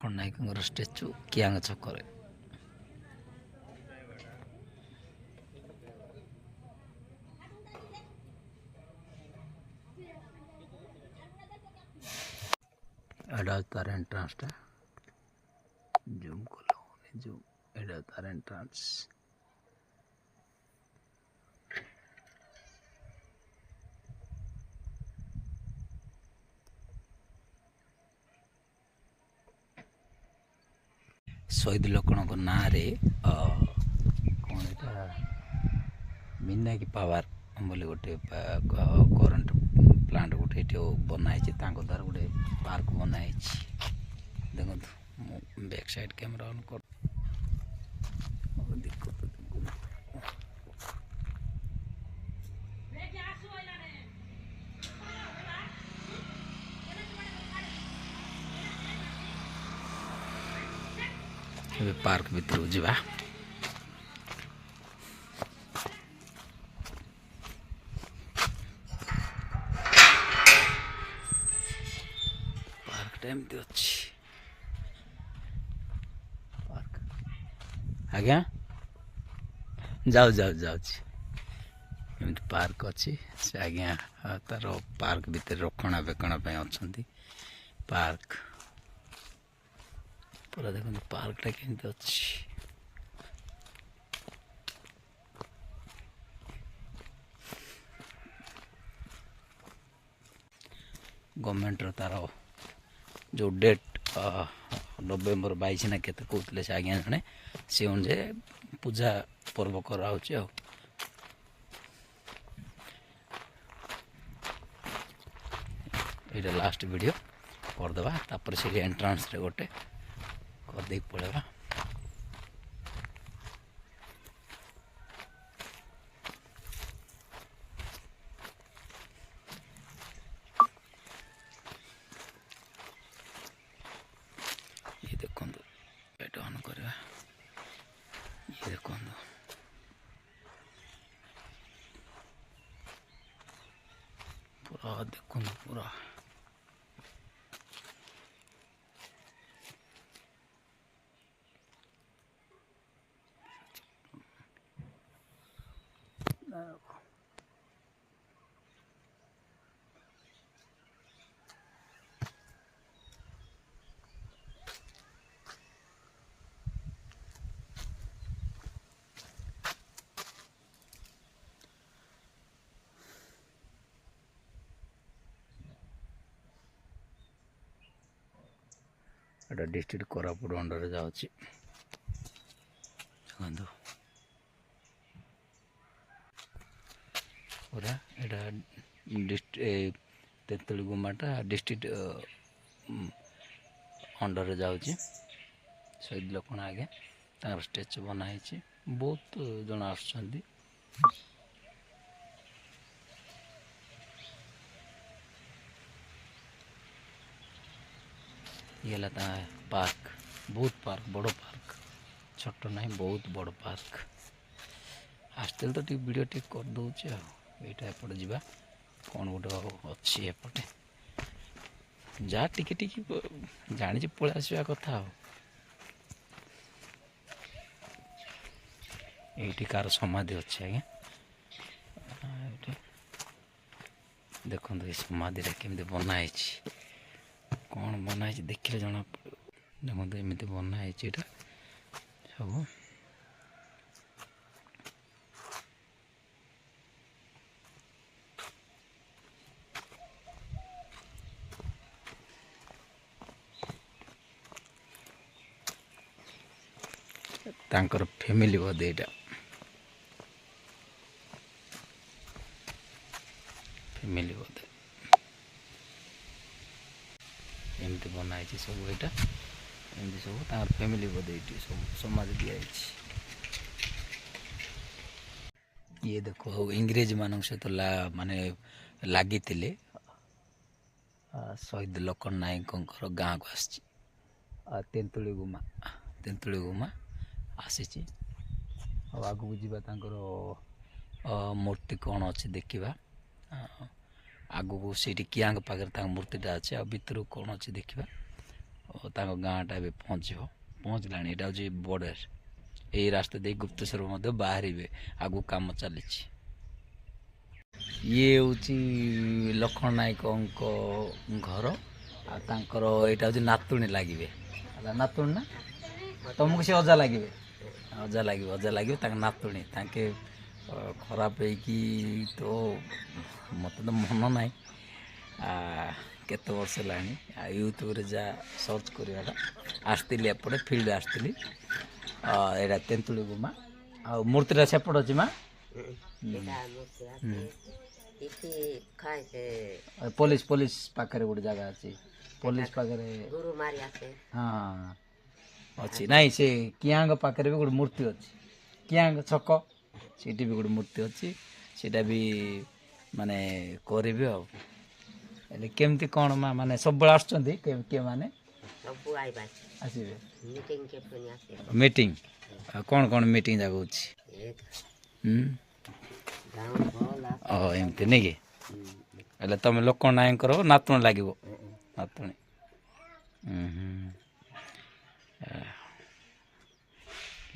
Lakshman ନାୟକଙ୍କର statue Qiang ଛକରେ। एडा तार एंट्रांसटा जूम कलो जूम एडा तार एंट्रांस शहीद लक्ष्मण ना कौन एटा मीनाकी पावर बोले गोटे करंट प्लांट गोटे बनाई द्वारा गोटे पार्क बनाई देखो बैक साइड कैमरा ऑन कर पार्क भीतर जावा एमती अच्छी पार्क आज्ञा जाओ जाओ जाऊँ एमती पार्क अच्छी से आज्ञा तार पार्क भितर रक्षणा बेक्षण अच्छा पार्क पूरा देखो पार्कटा केमती अच्छी गवर्नमेंट तार जो डेट नवेम्बर 22 ना केते कहते से आज्ञा जड़े से अनुसार पूजा पर्व कराऊँ ये लास्ट वीडियो करदे तापर से एंट्रांस रे गोटे करदे पड़ेगा पूरा देखो पूरा एटा डिस्ट्रिक्ट कोरापुट अंडर जाऊँगी पूरा एटा डिस्ट्रिक्ट तेंतुलीगुमाटा डिस्ट्रिक्ट अंडर जाऊँगी शहीद लक्ष्मण आगे तार स्टेचू बनाई बहुत जन आसुँच ये पार्क बहुत पार्क बड़ पार्क छोट ना बहुत बड़ पार्क आसते तो टी वीडियो टी कर दूचे आईटा एपटे जावा कौन गोटे अच्छी एपटे जहाँ टिके टिके जानी पलि आसवा कथा ये कार समाधि अच्छे आज्ञा देखो ये समाधि केमती बनाई कौन बनाई देखिले जना देखो एमती बनाई सब तांकर फैमिली बोधे यहाँ फैमिली बोधे एमती बनाई सब यहाँ एमती सब फैमिली बोधे ये सब समाधि दिखाई ये देखो इंग्रेज मान सहित माने लगी शहीद लक्ष्मण नायक गाँ को तेंतुलीगुमा आसी आग को जावा मूर्ति कौन अच्छे देखा आग को सी किआंग पाखे मूर्तिटा अच्छे भितर कौन अच्छे देखा ତାଙ୍କ ଗାଁଟା ଏବେ ପହଞ୍ଚିଲାଣି। ଏଇଟା ହେଉଛି ବର୍ଡ଼ର। ଏଇ ରାସ୍ତା ଦେଇ ଗୁପ୍ତେଶ୍ୱର ମଧ୍ୟ ବାହାରିବେ, ଆଗକୁ କାମ ଚାଲିଛି। ଇଏ ହେଉଛି ଲକ୍ଷ୍ମଣ ନାୟକଙ୍କ ଘର, ଆଉ ତାଙ୍କର ଏଇଟା ହେଉଛି ନାତୁଣୀ ଲାଗିବେ। ନାତୁଣୀ ନା ତମକୁ ସେ ଅଜା ଲାଗିବେ? ଅଜା ଲାଗିବେ ତାଙ୍କ ନାତୁଣୀ। ତାଙ୍କେ ଖରାପ ହେଇକି ତ ମୋତେ ତ ମନ ନାହିଁ କେତେ ବର୍ଷ ହେଲାଣି। ଆଉ ୟୁଟ୍ୟୁବରେ ଯାହା ସର୍ଚ୍ଚ କରିବାଟା ଆସିଥିଲି, ଏପଟେ ଫିଲ୍ଡ ଆସିଥିଲି। ଏଇଟା ତେନ୍ତୁଳି ଗୁମା, ଆଉ ମୂର୍ତ୍ତିଟା ସେପଟେ ଅଛି ମା। ପୋଲିସ ପାଖରେ ଗୋଟେ ଜାଗା ଅଛି, ପୋଲିସ ପାଖରେ ହଁ ଅଛି। ନାଇଁ ସେ କିଆଙ୍କ ପାଖରେ ବି ଗୋଟେ ମୂର୍ତ୍ତି ଅଛି, କିଆଙ୍କ ଛକ ସେଇଠି ବି ଗୋଟେ ମୂର୍ତ୍ତି ଅଛି। ସେଇଟା ବି ମାନେ କରିବି ଆଉ। ହେଲେ କେମିତି କ'ଣ ମା ମାନେ ସବୁବେଳେ ଆସୁଛନ୍ତି କିଏ ମାନେ ଆସିବେ ମିଟିଂ? ଆଉ କ'ଣ ମିଟିଂ ଯାକ ହେଉଛି? ଏମିତି ନାଇଁ କି? ହେଲେ ତମେ ଲକ୍ଷ୍ମଣ ନାୟକଙ୍କର ନାତୁଣୀ ଲାଗିବ? ନାତୁଣୀ।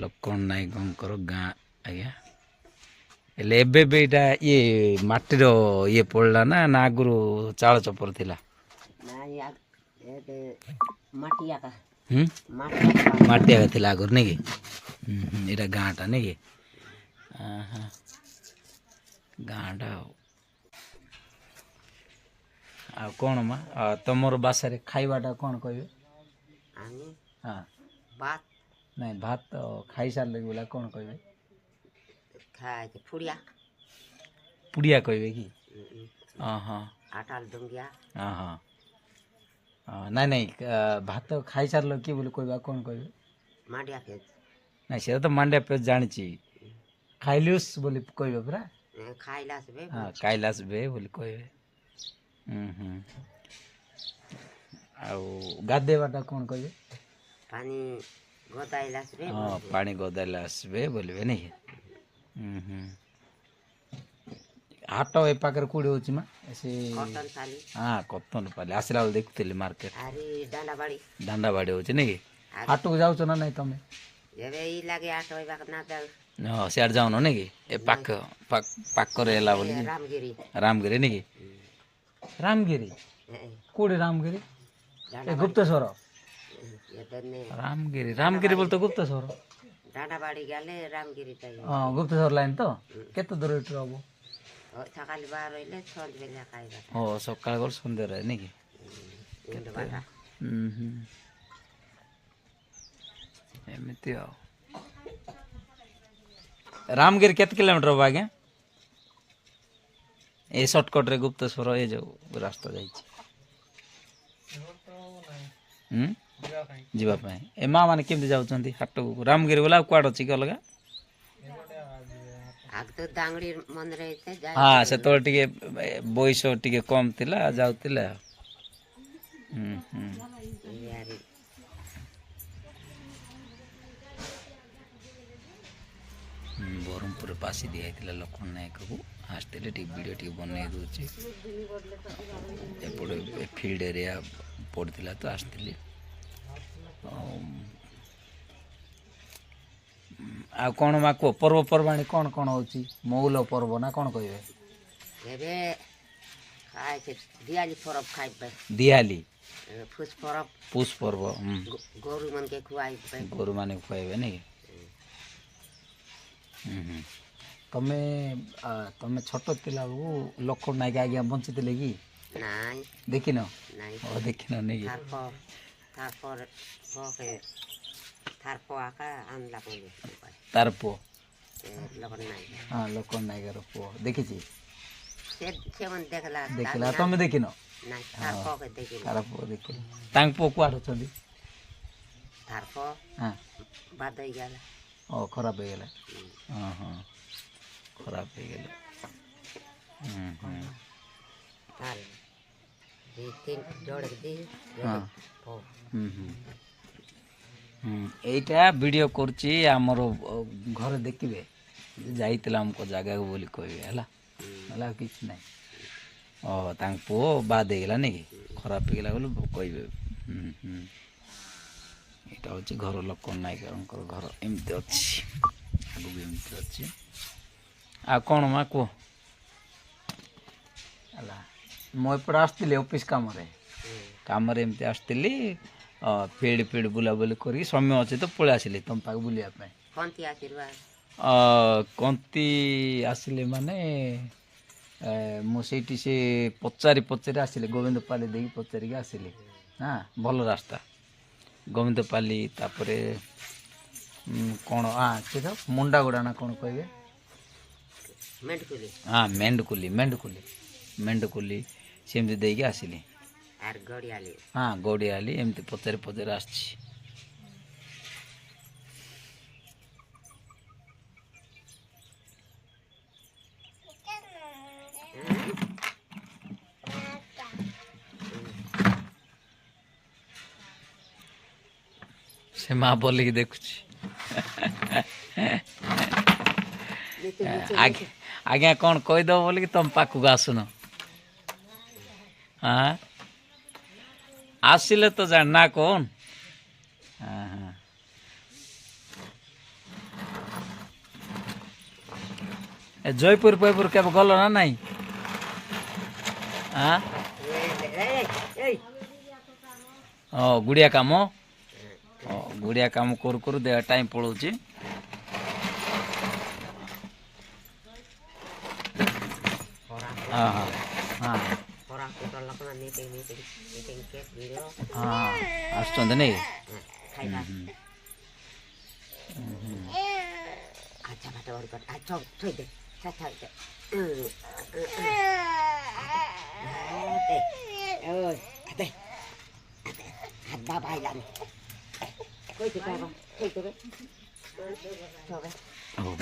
ଲକ୍ଷ୍ମଣ ନାୟକଙ୍କର ଗାଁ ଆଜ୍ଞା। ହେଲେ ଏବେ ବି ଏଇଟା ଇଏ ମାଟିର ଇଏ ପଡ଼ିଲା ନା ଆଗରୁ ଚାଳ ଚପର ଥିଲା? ମାଟିଆ ଥିଲା ଆଗରୁ ନାଇଁ କି? ଏଇଟା ଗାଁଟା ନାଇଁ କି? ଗାଁଟା ଆଉ କ'ଣ ମା ତମର ବାସାରେ ଖାଇବାଟା କ'ଣ କହିବେ? ହଁ ନାଇଁ ଭାତ ଖାଇସାରିଲେ ବୋଲେ କ'ଣ କହିବେ? ପୁଡ଼ିଆ କହିବେ କି? ହଁ ନାଇଁ ଭାତ ଖାଇସାରିଲ କି ବୋଲି କହିବା କ'ଣ କହିବେ? ନାଇଁ ସେଟା ତ ମାଣ୍ଡିଆ ପେଜ ଜାଣିଛି, ଖାଇଲୁସ୍ ବୋଲି କହିବେ ପରା। ଖାଇଲାସ ବେ ବୋଲି କହିବେ। ଆଉ ଗାଧେଇବାଟା କ'ଣ କହିବେ? ପାଣି ଗଦାଇଲା ଆସିବେ ବୋଲିବେ ନାଇଁ କି? ହାଟ ଏ ପାଖରେ କେଉଁଠି ହେଉଛି ମା? ସେ କତନପାଲି ଆସିଲା ବେଳେ ଦେଖୁଥିଲି ମାର୍କେଟ। ଦାଣ୍ଡାବାଡ଼ି ହେଉଛି ନାଇଁ କି? ହାଟକୁ ଯାଉଛ ନା ନାଇଁ ତମେ? ହଁ ସିଆଡ଼େ ଯାଉନ ନାଇଁ କି? ଏ ପାଖରେ ହେଲା ବୋଲି ରାମଗିରି ନାଇଁ କି? ରାମଗିରି କେଉଁଠି? ରାମଗିରି ଏ ଗୁପ୍ତେଶ୍ୱର? ରାମଗିରି ବୋଲି ତ ଗୁପ୍ତେଶ୍ୱର। ହଁ ଗୁପ୍ତେଶ୍ୱର ଲାଇନ୍ ତ? କେତେ ଦୂର ଏଠୁ ହବ? ସକାଳ ଗଲେ ସନ୍ଧ୍ୟାରେ ନାଇଁ କି? ଏମିତି ଆଉ। ରାମଗିରି କେତେ କିଲୋମିଟର ହବ ଆଜ୍ଞା? ଏ ସର୍ଟକଟ୍ରେ ଗୁପ୍ତେଶ୍ୱର ଏ ଯେଉଁ ରାସ୍ତା ଯାଇଛି ଯିବା ପାଇଁ। ଏ ମା ମାନେ କେମିତି ଯାଉଛନ୍ତି ହାଟକୁ? ରାମଗିରି ଗଲେ ଆଉ କୁଆଡ଼େ ଅଛି କି ଅଲଗା? ହଁ ସେତେବେଳେ ଟିକେ ବୟସ ଟିକେ କମ୍ ଥିଲା, ଯାଉଥିଲେ ଆଉ। ବ୍ରହ୍ମପୁରରେ ପାଶି ଦିଆହେଇଥିଲା ଲକ୍ଷ୍ମଣ ନାୟକକୁ। ଆସିଥିଲେ ଟିକେ ଭିଡ଼ିଓ ଟିକେ ବନେଇ ଦେଉଛି। ଏପଟେ ଫିଲ୍ଡ ଏରିଆ ପଡ଼ିଥିଲା ତ ଆସିଥିଲି। ଆଉ କ'ଣ ମା କୁହ, ପର୍ବପର୍ବାଣି କ'ଣ ହେଉଛି? ମଉଲ ପର୍ବ ନା କ'ଣ କହିବେ? ଦିଆଲି ପୁଷ ପର୍ବ ଗୋରୁମାନେ ଖୁଆଇବେ ନାଇଁ କି? ତମେ ଛୋଟ ଥିଲା ବେଳକୁ ଲକ୍ଷ୍ମଣ ନାୟକ ଆଜ୍ଞା ବଞ୍ଚିଥିଲେ କି? ଦେଖିନ? ଦେଖିନ ନାଇଁ କି? ତାର ପୁଅ? ହଁ ଲକ୍ଷ୍ମଣ ନାୟକର ପୁଅ ଦେଖିଛି। ଦେଖିଲା ତମେ ଦେଖିନ? ତାର ପୁଅ ଦେଖିନ? ତାଙ୍କ ପୁଅ କୁଆଡ଼େ ଅଛନ୍ତି? ଖରାପ ହେଇଗଲା। ଖରାପ ହେଇଗଲା। ଏଇଟା ଭିଡ଼ିଓ କରୁଛି, ଆମର ଘରେ ଦେଖିବେ ଯାଇଥିଲା ଆମକୁ ଜାଗାକୁ ବୋଲି କହିବେ ହେଲା। ନହେଲେ ଆଉ କିଛି ନାହିଁ। ତାଙ୍କ ପୁଅ ବାଦ ହେଇଗଲା ନାଇଁ କି? ଖରାପ ହେଇଗଲା ବୋଲି କହିବେ। ଏଇଟା ହେଉଛି ଘର ଲୋକ ନାୟକଙ୍କର ଘର ଏମିତି ଅଛି ଆଗକୁ ଏମିତି ଅଛି। ଆଉ କ'ଣ ମା କୁହ ହେଲା। ମୁଁ ଏପଟେ ଆସିଥିଲି ଅଫିସ୍ କାମରେ ଏମିତି ଆସିଥିଲି ଫିଲ୍ଡ ବୁଲାବୁଲି କରିକି ସମୟ ଅଛି ତ ପଳେଇ ଆସିଲି ତୁମ ପାଖକୁ ବୁଲିବା ପାଇଁ। କନ୍ତି ଆସିଲେ ମାନେ ମୁଁ ସେଇଠି ସେ ପଚାରି ଆସିଲି ଗୋବିନ୍ଦପାଲି ଦେଇକି ପଚାରିକି ଆସିଲି। ହଁ ଭଲ ରାସ୍ତା ଗୋବିନ୍ଦପାଲି ତାପରେ କ'ଣ ସେ ମୁଣ୍ଡାଗୁଡ଼ା ନା କ'ଣ କହିବେ ହଁ ମେଣ୍ଡୁକୁଲି ସେମିତି ଦେଇକି ଆସିଲି। ହଁ ଗଡ଼ିଆଲି ଏମିତି ପଚାରି ଆସିଛି। ସେ ମା ବୋଲିକି ଦେଖୁଛି। ଆଜ୍ଞା କ'ଣ କହିଦେବ ବୋଲିକି ତମ ପାଖକୁ ଆସୁନ। ହଁ ଆସିଲେ ତ ଜାଣ ନା କ'ଣ। ହଁ ହଁ ଏ ଜୟପୁର କେବେ ଗଲ ନା ନାଇଁ? ହଁ ଗୁଡ଼ିଆ କାମ କରୁ ଦେହ ଟାଇମ୍ ପଳାଉଛି। ହଁ ହଁ ହଁ ଆସୁଛନ୍ତି ନାଇଁ।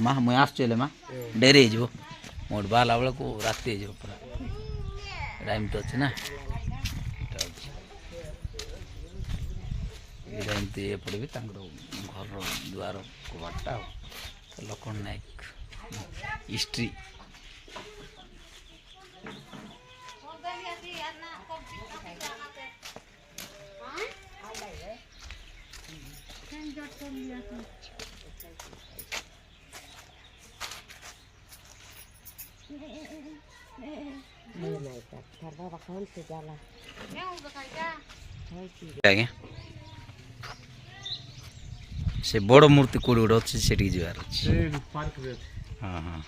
ମା ମୁଇଁ ଆସୁଛି ହେଲେ ମା ଡେରି ହେଇଯିବ ମୋଟ ବାହାରିଲା ବେଳକୁ ରାତି ହେଇଯିବ ପୁରା। ଏଇଟା ଏମିତି ଅଛି ନା ଏଇଟା ଏମିତି ଏପଟେ ବି ତାଙ୍କର ଘରର ଦୁଆର କବାଟଟା ଆଉ ଲକ୍ଷ୍ମଣ ନାୟକ ହିଷ୍ଟ୍ରି। ଆଜ୍ଞା ସେ ବଡ଼ ମୂର୍ତ୍ତି କୋଉଠି ଗୋଟେ ଅଛି ସେଠିକି ଯିବାର ଅଛି। ହଁ ହଁ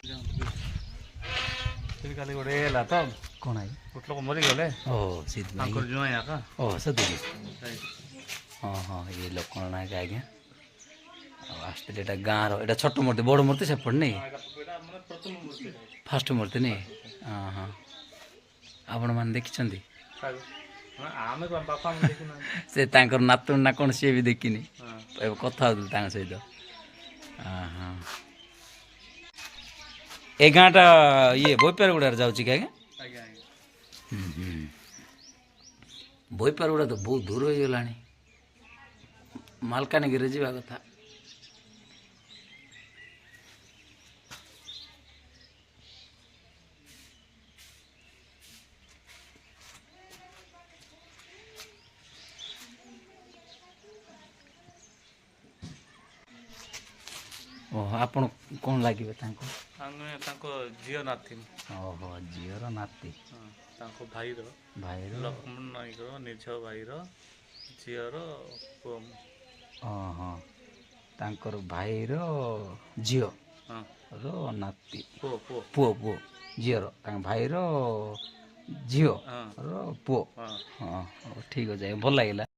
କାଲି ଗୋଟେ ହେଲା ତ କ'ଣ ଗୋଟେ ଲୋକ ମରିଗଲେ ସେଥିପାଇଁ ସେତିକି। ହଁ ଇଏ ଲକ୍ଷ୍ମଣ ନାୟକ ଆଜ୍ଞା ଆଉ ଆସିଥିଲେ। ଏଇଟା ଗାଁର ଏଇଟା ଛୋଟ ମୂର୍ତ୍ତି ବଡ଼ ମୂର୍ତ୍ତି ସେପଟେ ନେଇ ଫାଷ୍ଟ ମୂର୍ତ୍ତି ନେଇ। ହଁ ଆପଣମାନେ ଦେଖିଛନ୍ତି? ସେ ତାଙ୍କର ନାତୁଣୀ ନା କ'ଣ ସିଏ ବି ଦେଖିନି ଏବେ କଥା ହେଉଥିଲି ତାଙ୍କ ସହିତ। ହଁ ଏ ଗାଁଟା ଇଏ ବୋଇପାରଗୁଡ଼ାରେ ଯାଉଛି କି ଆଜ୍ଞା? ବୋଇପାରଗୁଡ଼ା ତ ବହୁତ ଦୂର ହେଇଗଲାଣି। ମାଲକାନଗିରିରେ ଯିବା କଥା। ଆପଣ କ'ଣ ଲାଗିବେ ତାଙ୍କୁ? ତାଙ୍କ ଝିଅ ନାତି। ଝିଅର ନାତି। ତାଙ୍କ ଭାଇର ଲକ୍ଷ୍ମଣ ନାୟକର ନିଜ ଭାଇର ଝିଅର ପୁଅ। ତାଙ୍କର ଭାଇର ଝିଅର ନାତି ପୁଅ ଝିଅର ତାଙ୍କ ଭାଇର ଝିଅର ପୁଅ। ହଁ ଠିକ୍ ଅଛି ଭଲ ଲାଗିଲା।